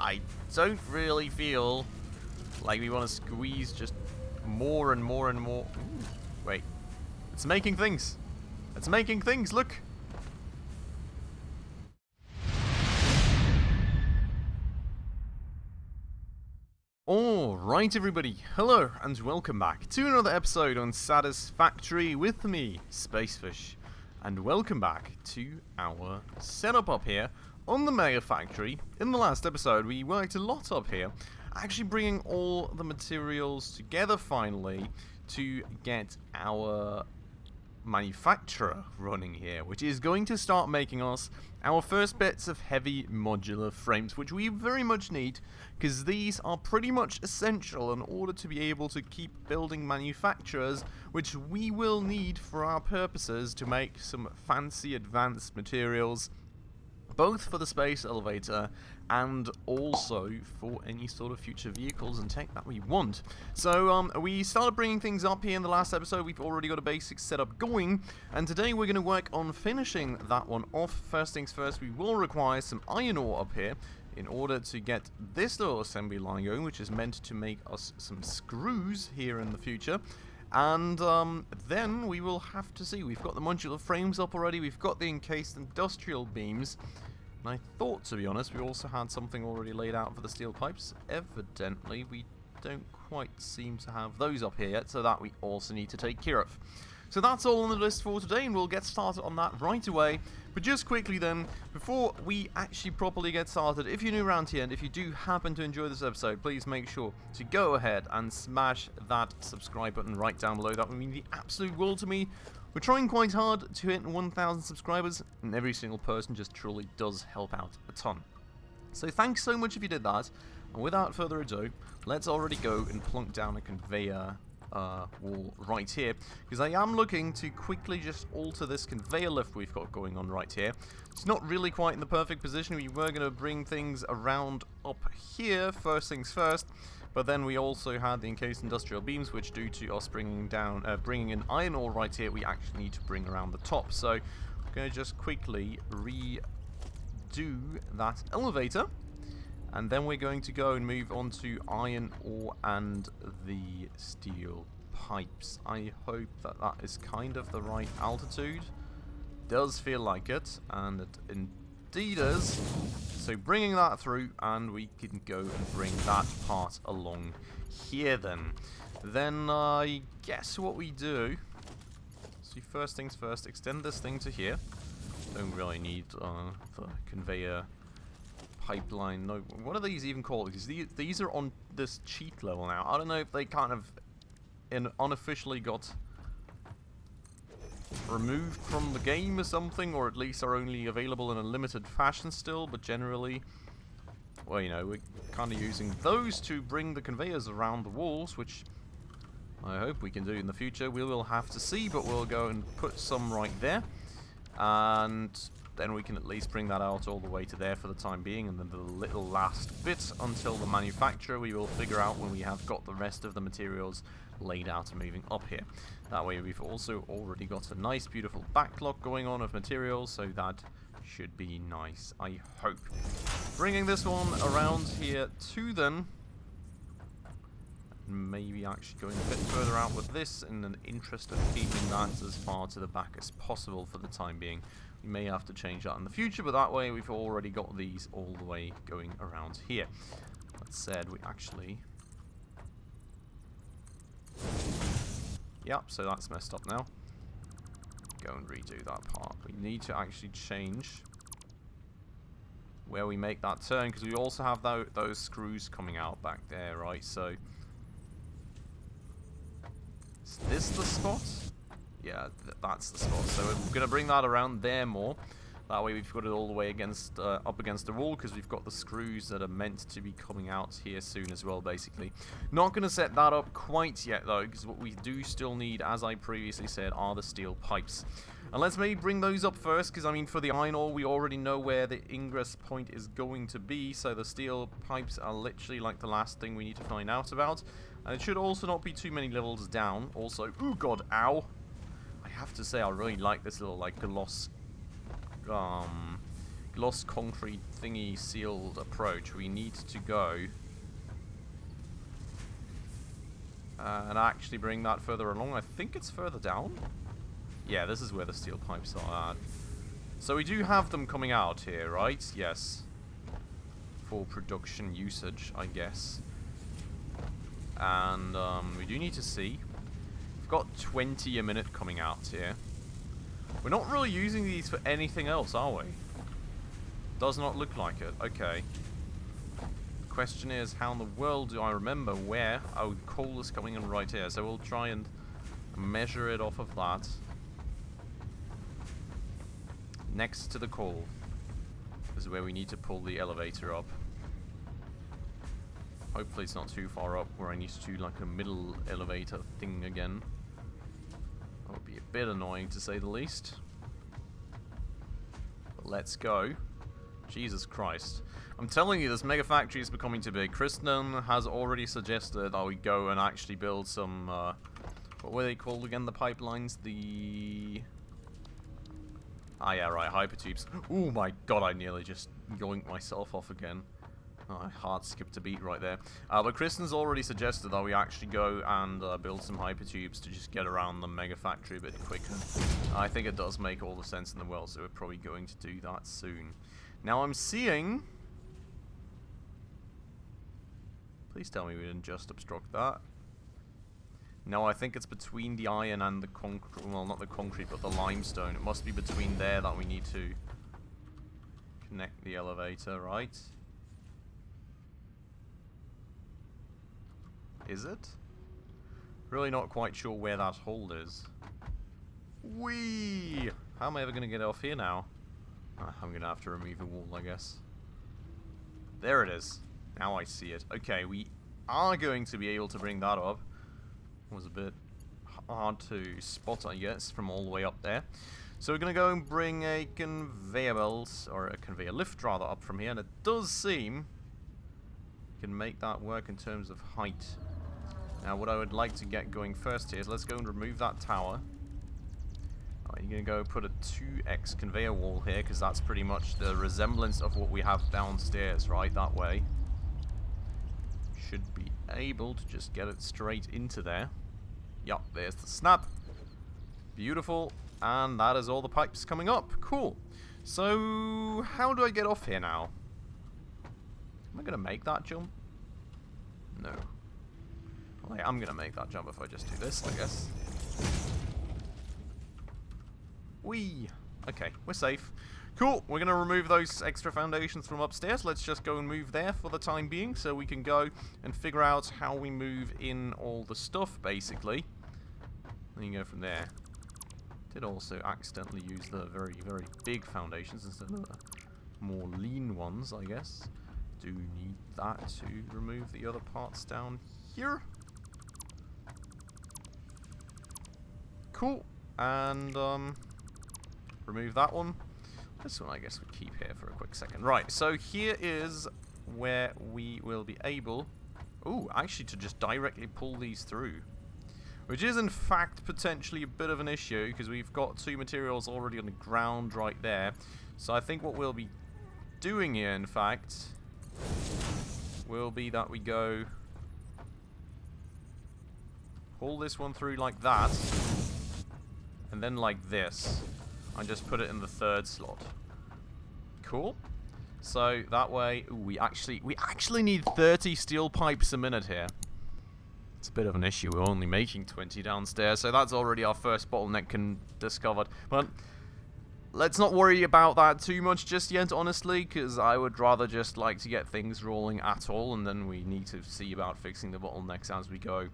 I don't really feel like we want to squeeze just more and more and more. Ooh, wait. It's making things. It's making things, look. Alright everybody, hello and welcome back to another episode on Satisfactory with me, Spacefish. And welcome back to our setup up here on the Mega Factory. In the last episode we worked a lot up here, actually bringing all the materials together finally to get our manufacturer running here, which is going to start making us our first bits of heavy modular frames, which we very much need because these are pretty much essential in order to be able to keep building manufacturers, which we will need for our purposes to make some fancy advanced materials, both for the space elevator and also for any sort of future vehicles and tech that we want. So we started bringing things up here in the last episode. We've already got a basic setup going, and today we're going to work on finishing that one off. First things first, we will require some iron ore up here in order to get this little assembly line going, which is meant to make us some screws here in the future. And then we will have to see. We've got the modular frames up already. We've got the encased industrial beams. And I thought, to be honest, we also had something already laid out for the steel pipes. Evidently, we don't quite seem to have those up here yet, so that we also need to take care of. So that's all on the list for today, and we'll get started on that right away. But just quickly then, before we actually properly get started, if you're new around here, and if you do happen to enjoy this episode, please make sure to go ahead and smash that subscribe button right down below. That would mean the absolute world to me. We're trying quite hard to hit 1,000 subscribers, and every single person just truly does help out a ton. So thanks so much if you did that, and without further ado, let's already go and plunk down a conveyor wall right here, because I am looking to quickly just alter this conveyor lift we've got going on right here. It's not really quite in the perfect position. We were going to bring things around up here, first things first, but then we also had the encased industrial beams, which due to us bringing in iron ore right here, we actually need to bring around the top. So I'm going to just quickly redo that elevator, and then we're going to go and move on to iron ore and the steel pipes. I hope that that is kind of the right altitude. Does feel like it, and it indeed is. So bringing that through, and we can go and bring that part along here then. Then I guess what we do, so first things first, extend this thing to here. Don't really need the conveyor pipeline. No, what are these even called? Because these are on this cheat level now. I don't know if they kind of unofficially got removed from the game or something, or at least are only available in a limited fashion still, but generally, well, you know, we're kind of using those to bring the conveyors around the walls, which I hope we can do in the future. We will have to see, but we'll go and put some right there, and then we can at least bring that out all the way to there for the time being, and then the little last bit until the manufacturer we will figure out when we have got the rest of the materials laid out and moving up here. That way we've also already got a nice beautiful backlog going on of materials, so that should be nice, I hope. Bringing this one around here too then, maybe actually going a bit further out with this in an interest of keeping that as far to the back as possible for the time being. We may have to change that in the future, but that way we've already got these all the way going around here. That said, we actually... Yep, so that's messed up now. Go and redo that part. We need to actually change where we make that turn, because we also have those screws coming out back there, right? So is this the spot? Yeah, that's the spot. So we're going to bring that around there more. That way we've got it all the way against up against the wall, because we've got the screws that are meant to be coming out here soon as well, basically. Not going to set that up quite yet, though, because what we do still need, as I previously said, are the steel pipes. And let's maybe bring those up first, because, I mean, for the iron ore, we already know where the ingress point is going to be, so the steel pipes are literally like the last thing we need to find out about. And it should also not be too many levels down. Also, ooh god, ow! I have to say, I really like this little, like, gloss gloss concrete thingy sealed approach, we need to go and actually bring that further along. I think it's further down. Yeah, this is where the steel pipes are at. So we do have them coming out here, right? Yes. For production usage, I guess. And we do need to see. We've got 20 a minute coming out here. We're not really using these for anything else, are we? Does not look like it. Okay. The question is, how in the world do I remember where? Oh, coal is coming in right here. So we'll try and measure it off of that. Next to the coal is where we need to pull the elevator up. Hopefully it's not too far up where I need to do like a middle elevator thing again. That would be a bit annoying to say the least. But let's go. Jesus Christ. I'm telling you, this mega factory is becoming too big. Kristen has already suggested that we go and actually build some, what were they called again, the pipelines? The... Ah, yeah, right, hypertubes. Oh my god, I nearly just yoinked myself off again. Oh, I hard skipped a beat right there. But Kristen's already suggested that we actually go and build some hypertubes to just get around the mega factory a bit quicker. I think it does make all the sense in the world, so we're probably going to do that soon. Now I'm seeing... Please tell me we didn't just obstruct that. No, I think it's between the iron and the concrete. Well, not the concrete, but the limestone. It must be between there that we need to connect the elevator, right? Is it? Really not quite sure where that hole is. Whee! How am I ever going to get off here now? I'm going to have to remove a wall, I guess. There it is. Now I see it. Okay, we are going to be able to bring that up. It was a bit hard to spot, I guess, from all the way up there. So we're going to go and bring a conveyor belt, or a conveyor lift rather, up from here. And it does seem we can make that work in terms of height. Now what I would like to get going first here is let's go and remove that tower. You're going to go put a 2x conveyor wall here, because that's pretty much the resemblance of what we have downstairs, right? That way. Should be able to just get it straight into there. Yup, there's the snap. Beautiful. And that is all the pipes coming up. Cool. So, how do I get off here now? Am I going to make that jump? No. Well, I'm going to make that jump if I just do this, I guess. Whee! Okay, we're safe. Cool, we're going to remove those extra foundations from upstairs. Let's just go and move there for the time being, so we can go and figure out how we move in all the stuff, basically. Then you go from there. Did also accidentally use the very, very big foundations instead of the more lean ones, I guess. Do need that to remove the other parts down here. Cool, and remove that one. This one I guess we keep here for a quick second. Right, so here is where we will be able, actually to just directly pull these through. Which is in fact potentially a bit of an issue, because we've got two materials already on the ground right there. So I think what we'll be doing here, in fact, will be that we go pull this one through like that, and then like this. And just put it in the third slot. Cool. So that way, we actually need 30 steel pipes a minute here. It's a bit of an issue. We're only making 20 downstairs, so that's already our first bottleneck discovered. But let's not worry about that too much just yet, honestly, because I would rather just like to get things rolling at all, and then we need to see about fixing the bottlenecks as we go.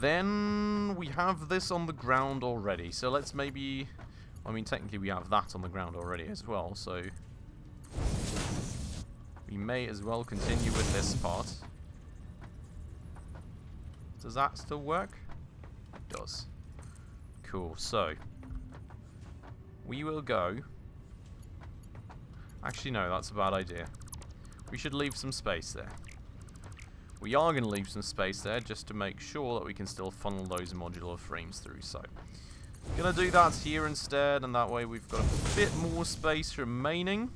Then we have this on the ground already, so let's maybe... I mean, technically we have that on the ground already as well, so we may as well continue with this part. Does that still work? It does. Cool, so we will go... Actually, no, that's a bad idea. We should leave some space there. We are going to leave some space there just to make sure that we can still funnel those modular frames through. So Gonna do that here instead, and that way we've got a bit more space remaining.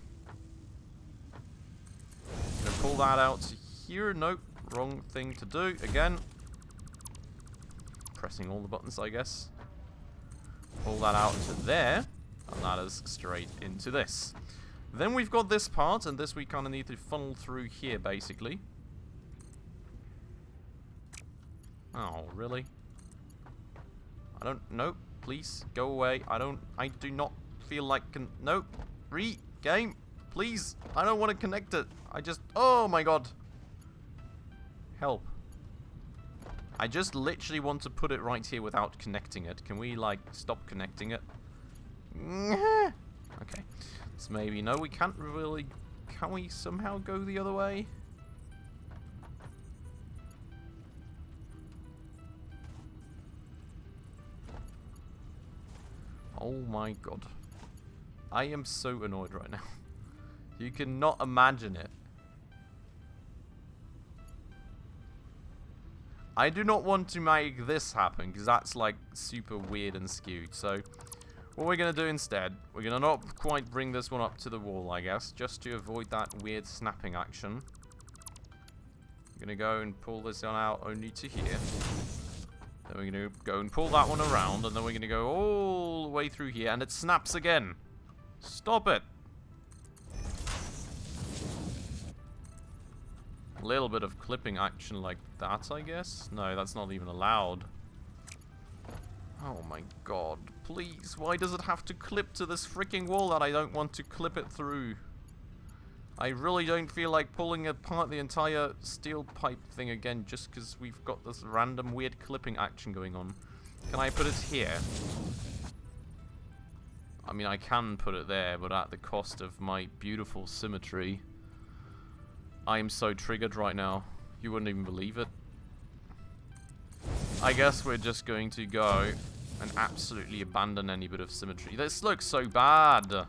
Gonna pull that out to here. Nope, wrong thing to do. Again. Pressing all the buttons, I guess. Pull that out to there, and that is straight into this. Then we've got this part, and this we kind of need to funnel through here, basically. Oh, really? I don't... Nope. Please, go away. I do not feel like... Nope. Game. Please. I don't want to connect it. I just... Oh, my God. Help. I just literally want to put it right here without connecting it. Can we, like, stop connecting it? Okay. So maybe... No, we can't really... Can we somehow go the other way? Oh my God. I am so annoyed right now. You cannot imagine it. I do not want to make this happen, because that's like super weird and skewed. So, what we're going to do instead, we're going to not quite bring this one up to the wall, I guess, just to avoid that weird snapping action. I'm going to go and pull this one out only to here. Then we're going to go and pull that one around, and then we're going to go all the way through here, and it snaps again. Stop it. A little bit of clipping action like that, I guess. No, that's not even allowed. Oh my God. Please, why does it have to clip to this freaking wall that I don't want to clip it through? I really don't feel like pulling apart the entire steel pipe thing again just because we've got this random weird clipping action going on. Can I put it here? I mean, I can put it there, but at the cost of my beautiful symmetry. I am so triggered right now. You wouldn't even believe it. I guess we're just going to go and absolutely abandon any bit of symmetry. This looks so bad.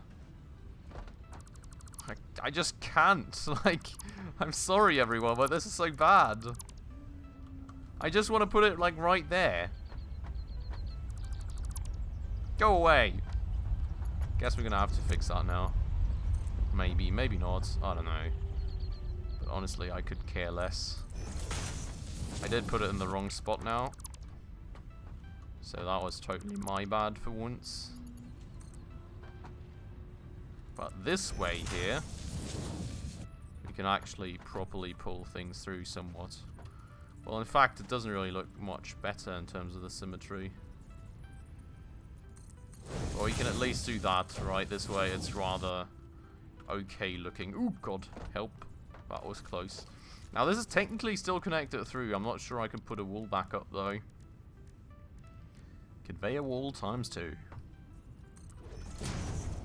I just can't. Like, I'm sorry everyone, but this is so bad. I just want to put it like right there. Go away. Guess we're gonna have to fix that now. Maybe, maybe not. I don't know. But honestly, I could care less. I did put it in the wrong spot now. So that was totally my bad for once. But this way here, we can actually properly pull things through somewhat. Well, in fact, it doesn't really look much better in terms of the symmetry. Or we can at least do that, right? This way it's rather okay looking. Ooh, God, help. That was close. Now, this is technically still connected through. I'm not sure I can put a wall back up, though. Conveyor wall ×2.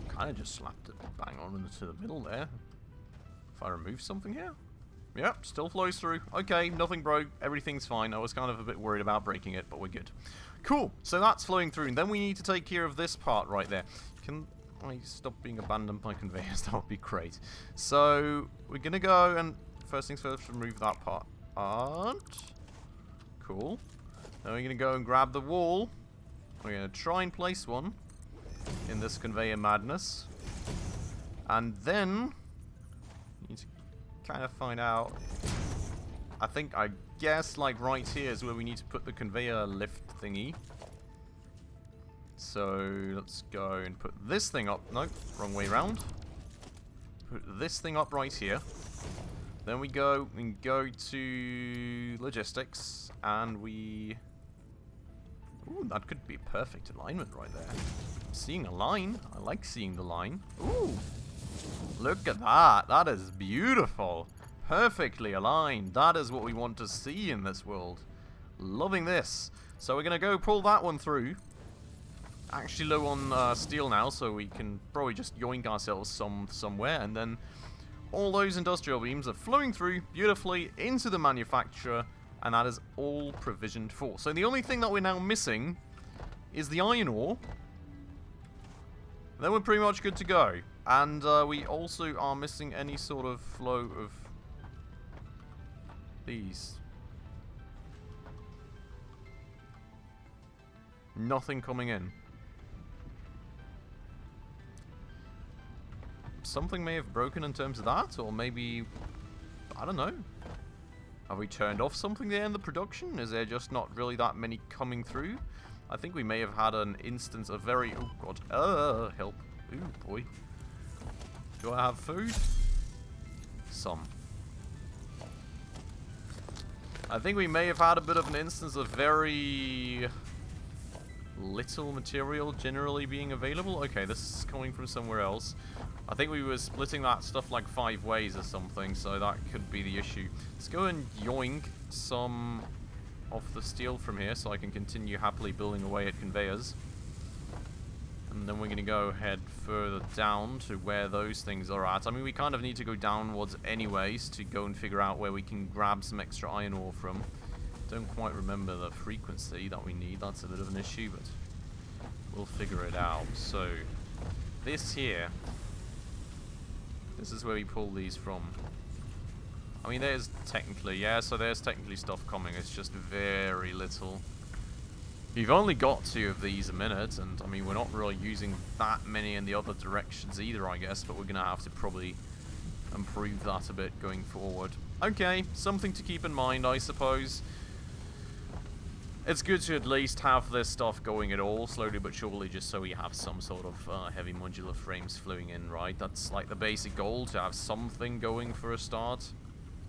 Kind of just slapped it bang on into the middle there. If I remove something here? Yep, still flows through. Okay, nothing broke. Everything's fine. I was kind of a bit worried about breaking it, but we're good. Cool. So that's flowing through. And then we need to take care of this part right there. Can I stop being abandoned by conveyors? That would be great. So we're going to go and first things first, remove that part. Cool. Then we're going to go and grab the wall. We're going to try and place one in this conveyor madness. And then you need to kind of find out. I guess like right here is where we need to put the conveyor lift thingy. So let's go and put this thing up. Nope, wrong way around. Put this thing up right here. Then we go and go to logistics, and we... Ooh, that could be perfect alignment right there. I'm seeing a line. I like seeing the line. Ooh, look at that. That is beautiful. Perfectly aligned. That is what we want to see in this world. Loving this. So we're going to go pull that one through. Actually low on steel now, so we can probably just yoink ourselves somewhere, and then all those industrial beams are flowing through beautifully into the manufacturer, and that is all provisioned for. So the only thing that we're now missing is the iron ore. Then we're pretty much good to go. And we also are missing any sort of flow of these. Nothing coming in. something may have broken in terms of that, or maybe, I don't know. Have we turned off something there in the production? Is there just not really that many coming through? I think we may have had an instance of very... Oh, God. Help. Ooh, boy. Do I have food? Some. I think we may have had a bit of an instance of very little material generally being available. Okay, this is coming from somewhere else. I think we were splitting that stuff like 5 ways or something, so that could be the issue. Let's go and yoink some of the steel from here so I can continue happily building away at conveyors. And then we're going to go head further down to where those things are at. I mean, we kind of need to go downwards anyways to go and figure out where we can grab some extra iron ore from. Don't quite remember the frequency that we need. That's a bit of an issue, but we'll figure it out. So, this here, this is where we pull these from. I mean, there's technically, yeah, so there's technically stuff coming. It's just very little. You've only got 2 of these a minute, and I mean, we're not really using that many in the other directions either, I guess, but we're going to have to probably improve that a bit going forward. Okay, something to keep in mind, I suppose. It's good to at least have this stuff going at all, slowly but surely, just so we have some sort of heavy modular frames flowing in, right? That's like the basic goal, to have something going for a start.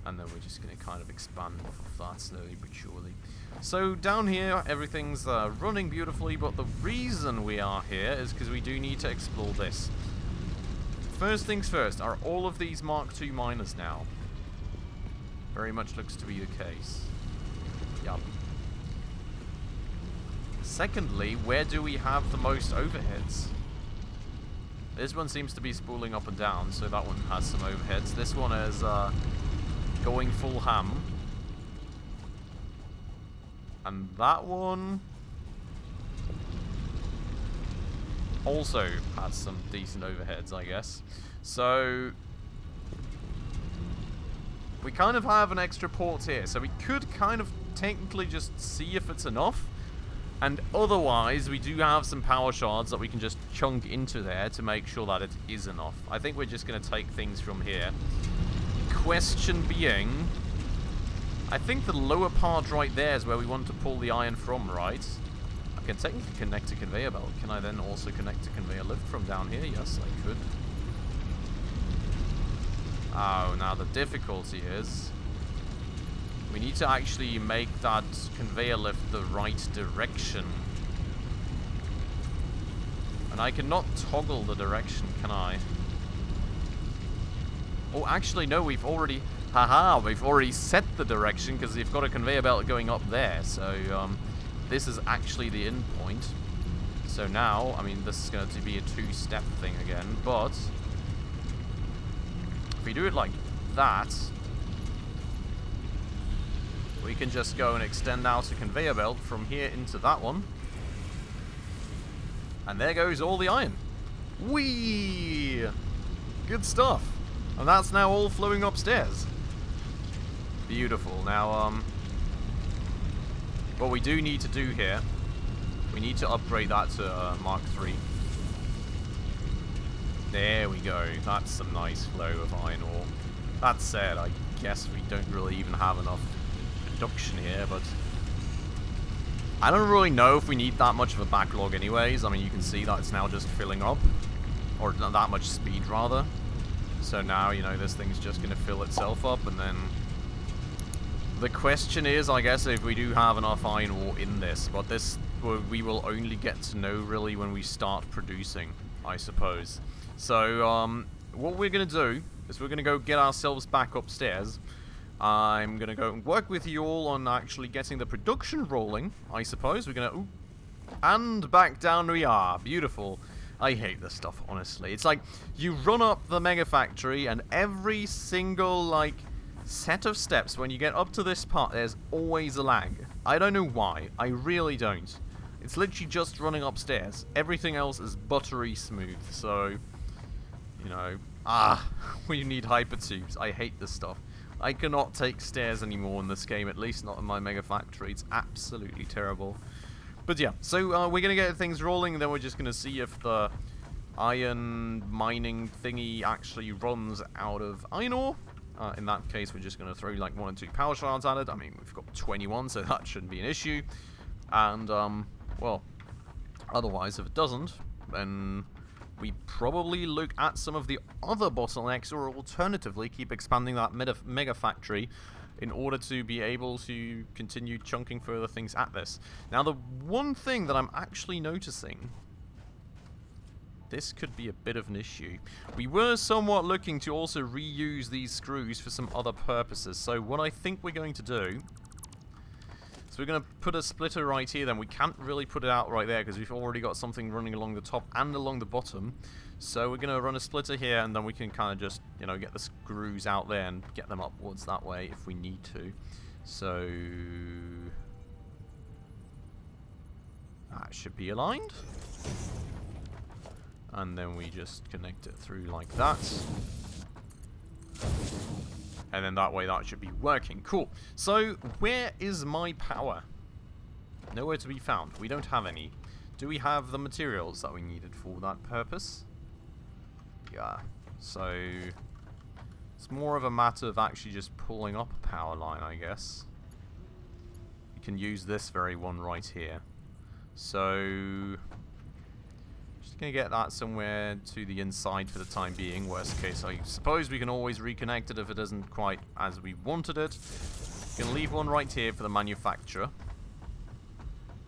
And then we're just going to kind of expand off of that slowly but surely. So down here, everything's running beautifully, but the reason we are here is because we do need to explore this. First things first, are all of these Mark II miners now? Very much looks to be the case. Yup. Secondly, where do we have the most overheads? This one seems to be spooling up and down, so that one has some overheads. This one is going full ham. And that one also has some decent overheads, I guess. So we kind of have an extra port here, so we could kind of technically just see if it's enough. And otherwise, we do have some power shards that we can just chunk into there to make sure that it is enough. I think we're just going to take things from here. Question being, I think the lower part right there is where we want to pull the iron from, right? I can technically connect a conveyor belt. Can I then also connect a conveyor lift from down here? Yes, I could. Oh, now the difficulty is we need to actually make that conveyor lift the right direction. And I cannot toggle the direction, can I? Oh, actually, no, we've already... Haha, we've already set the direction because we've got a conveyor belt going up there. So, this is actually the end point. So now, I mean, this is going to be a 2-step thing again, but if we do it like that, we can just go and extend out a conveyor belt from here into that one. And there goes all the iron. Whee! Good stuff. And that's now all flowing upstairs. Beautiful. Now, what we do need to do here, we need to upgrade that to Mark III. There we go. That's some nice flow of iron ore. That said, I guess we don't really even have enough production here, but I don't really know if we need that much of a backlog anyways. I mean, you can see that it's now just filling up, or not that much speed rather. So now, you know, this thing's just going to fill itself up, and then the question is, I guess, if we do have enough iron ore in this, but this we will only get to know really when we start producing, I suppose. So what we're going to do is we're going to go get ourselves back upstairs. I'm going to go and work with you all on actually getting the production rolling, I suppose. We're going to... And back down we are. Beautiful. I hate this stuff, honestly. It's like, you run up the mega factory, and every single, like, set of steps, when you get up to this part, there's always a lag. I don't know why. I really don't. It's literally just running upstairs. Everything else is buttery smooth, so... You know... we need hypertubes. I hate this stuff. I cannot take stairs anymore in this game, at least not in my mega factory. It's absolutely terrible. But yeah, so we're going to get things rolling, and then we're just going to see if the iron mining thingy actually runs out of iron ore. In that case, we're just going to throw like 1 or 2 power shards at it. I mean, we've got 21, so that shouldn't be an issue. And, well, otherwise, if it doesn't, then we probably look at some of the other bottlenecks, or alternatively keep expanding that mega factory in order to be able to continue chunking further things at this. Now, the one thing that I'm actually noticing, this could be a bit of an issue. We were somewhat looking to also reuse these screws for some other purposes. So what I think we're going to do, so we're going to put a splitter right here. Then we can't really put it out right there because we've already got something running along the top and along the bottom. So we're going to run a splitter here, and then we can kind of just, you know, get the screws out there and get them upwards that way if we need to. So that should be aligned. And then we just connect it through like that. And then that way that should be working. Cool. So, where is my power? Nowhere to be found. We don't have any. Do we have the materials that we needed for that purpose? Yeah. So, it's more of a matter of actually just pulling up a power line, I guess. You can use this very one right here. So, gonna get that somewhere to the inside for the time being. Worst case, I suppose we can always reconnect it if it isn't quite as we wanted it. Gonna leave one right here for the manufacturer.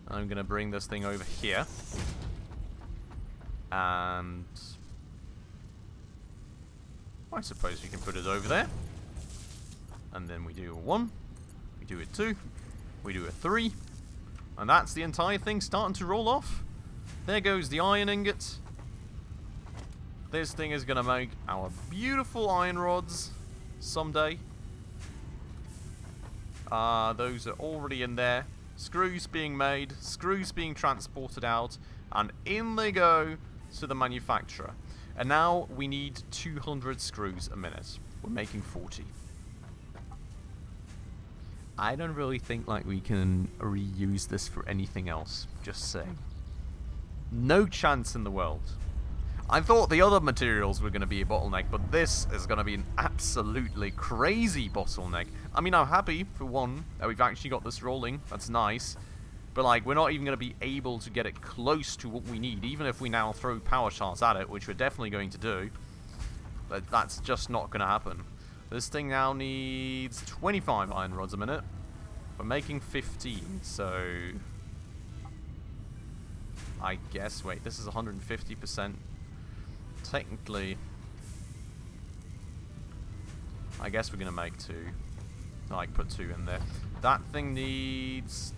I'm gonna bring this thing over here, and I suppose we can put it over there. And then we do a 1, we do a 2, we do a 3, and that's the entire thing starting to roll off. There goes the iron ingot. This thing is going to make our beautiful iron rods someday. Those are already in there. Screws being made, screws being transported out, and in they go to the manufacturer. And now we need 200 screws a minute. We're making 40. I don't really think like we can reuse this for anything else, just saying. No chance in the world. I thought the other materials were going to be a bottleneck, but this is going to be an absolutely crazy bottleneck. I mean, I'm happy, for one, that we've actually got this rolling. That's nice. But, like, we're not even going to be able to get it close to what we need, even if we now throw power shards at it, which we're definitely going to do. But that's just not going to happen. This thing now needs 25 iron rods a minute. We're making 15, so I guess, wait, this is 150%. Technically, I guess we're going to make 2. Like, put 2 in there. That thing needs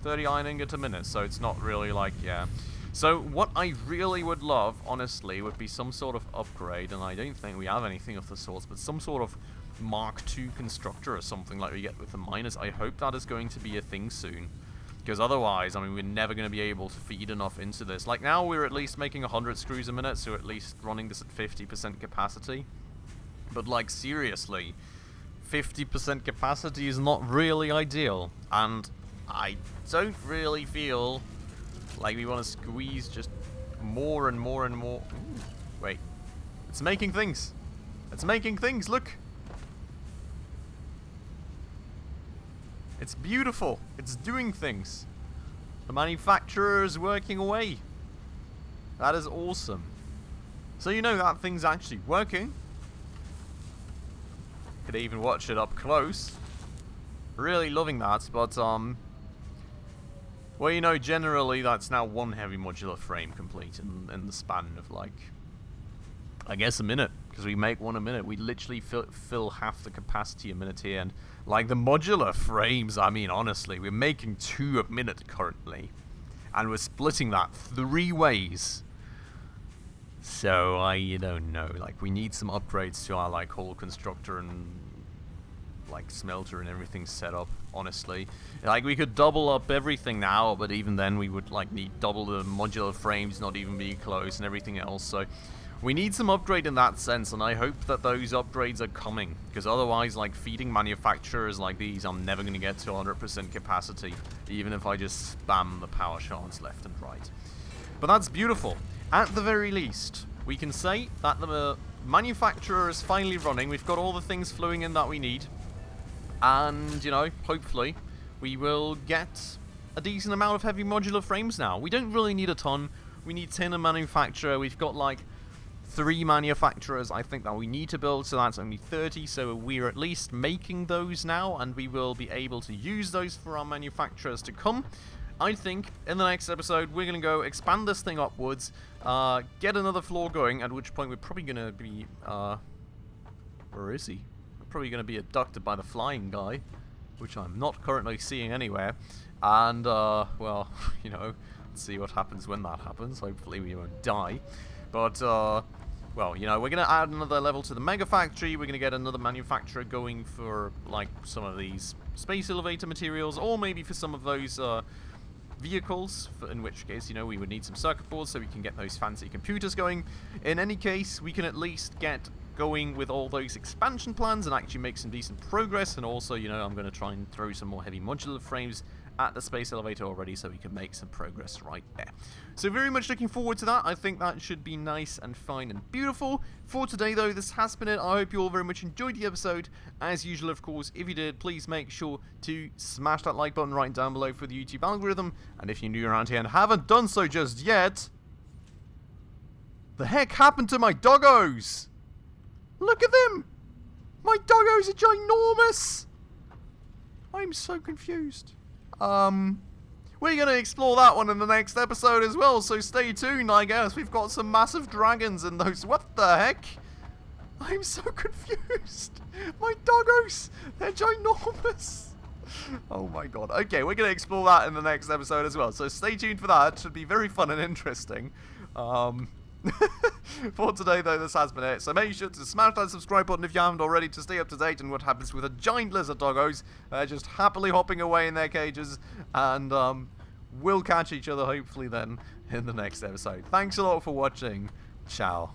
30 iron ingot a minute, so it's not really like, yeah. So, what I really would love, honestly, would be some sort of upgrade, and I don't think we have anything of the sorts, but some sort of Mark II constructor or something like we get with the miners. I hope that is going to be a thing soon. Because otherwise, I mean, we're never going to be able to feed enough into this. Like, now we're at least making 100 screws a minute, so at least running this at 50% capacity. But, like, seriously, 50% capacity is not really ideal. And I don't really feel like we want to squeeze just more and more and more. Ooh, wait. It's making things. It's making things, look. It's beautiful. It's doing things. The manufacturer is working away. That is awesome. So you know that thing's actually working. Could even watch it up close. Really loving that, but well, you know, generally that's now one heavy modular frame complete in the span of, like, I guess a minute, because we make one a minute. We literally fill half the capacity a minute here, and like the modular frames, I mean, honestly, we're making 2 a minute currently, and we're splitting that 3 ways. So I don't know, like, we need some upgrades to our, like, whole constructor and, like, smelter and everything set up, honestly. Like, we could double up everything now, but even then we would, like, need double the modular frames, not even be close, and everything else. So we need some upgrade in that sense, and I hope that those upgrades are coming, because otherwise, like, feeding manufacturers like these, I'm never going to get to 100% capacity, even if I just spam the power shards left and right. But that's beautiful. at the very least, we can say that the manufacturer is finally running. We've got all the things flowing in that we need. And, you know, hopefully, we will get a decent amount of heavy modular frames now. We don't really need a ton. We need 10 a manufacturer. We've got, like, 3 manufacturers, I think, that we need to build, so that's only 30, so we're at least making those now, and we will be able to use those for our manufacturers to come. I think, in the next episode, we're going to go expand this thing upwards, get another floor going, at which point we're probably going to be, where is he? We're probably going to be abducted by the flying guy, which I'm not currently seeing anywhere, and, well, you know, let's see what happens when that happens. Hopefully we won't die. But, well, you know, we're going to add another level to the Mega Factory. We're going to get another manufacturer going for, like, some of these space elevator materials, or maybe for some of those vehicles, in which case, you know, we would need some circuit boards so we can get those fancy computers going. In any case, we can at least get going with all those expansion plans and actually make some decent progress. And also, you know, I'm going to try and throw some more heavy modular frames at the space elevator already so we can make some progress right there. So very much looking forward to that. I think that should be nice and fine and beautiful. For today though, this has been it. I hope you all very much enjoyed the episode. As usual, of course, if you did, please make sure to smash that like button right down below for the YouTube algorithm. And if you're new around here and haven't done so just yet, the heck happened to my doggos? Look at them! My doggos are ginormous! I'm so confused. We're going to explore that one in the next episode as well, so stay tuned, I guess. We've got some massive dragons in those. What the heck? I'm so confused. My doggos, they're ginormous. Oh my god. Okay, we're going to explore that in the next episode as well, so stay tuned for that. It should be very fun and interesting. For today, though, this has been it. So make sure to smash that subscribe button if you haven't already to stay up to date on what happens with a giant lizard doggos just happily hopping away in their cages. And we'll catch each other hopefully then in the next episode. Thanks a lot for watching. Ciao.